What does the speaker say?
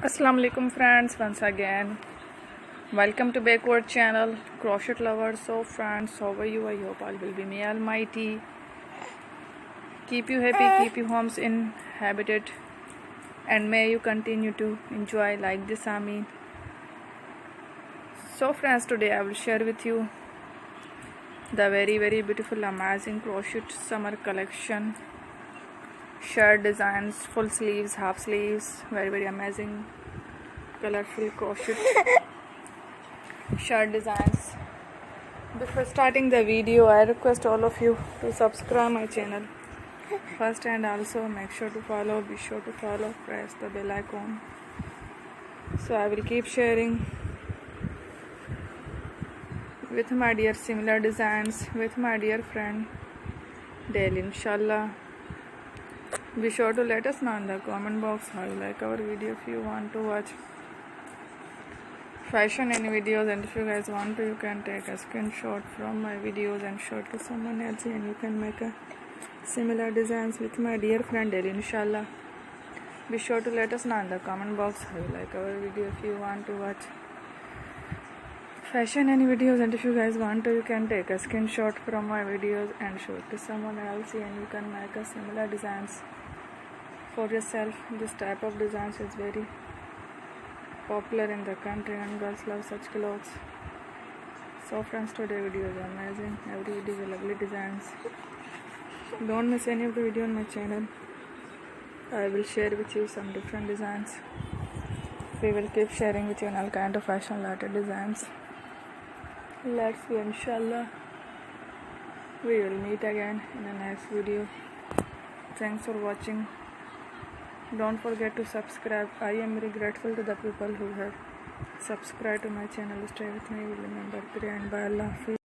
Assalamu alaikum friends, once again welcome to backward channel crochet lovers. So friends, how are you? I hope all will be may almighty keep you happy, keep you homes inhabited, and may you continue to enjoy like this. Amin. So friends, today I will share with you the very beautiful amazing crochet summer collection, shirt designs, full sleeves, half sleeves, very amazing colorful crochet shirt designs. Before starting the video, I request all of you to subscribe my channel first, and also make sure to follow, be sure to follow, press the bell icon, so I will keep sharing with my dear similar designs with my dear friend daily, inshallah. Be sure to let us know in the comment box how you like our video. If you want to watch fashion and videos, and if you guys want to, you can take a screenshot from my videos and show it to someone else, and you can make a similar designs with my dear friend daily, inshallah. Be sure to let us know in the comment box how you like our video. If you want to watch fashion and videos, and if you guys want to, you can take a screenshot from my videos and show it to someone else, and you can make a similar designs for yourself. This type of designs is very popular in the country and girls love such clothes. So friends, today video is amazing. Every video is lovely designs. Don't miss any of the video on my channel. I will share with you some different designs. We will keep sharing with you on all kind of fashion related designs. Let's see, inshallah. We will meet again in the next video. Thanks for watching. Don't forget to subscribe. I am very grateful to the people who have subscribed to my channel. Stay with me. Remember, pray and by Allah.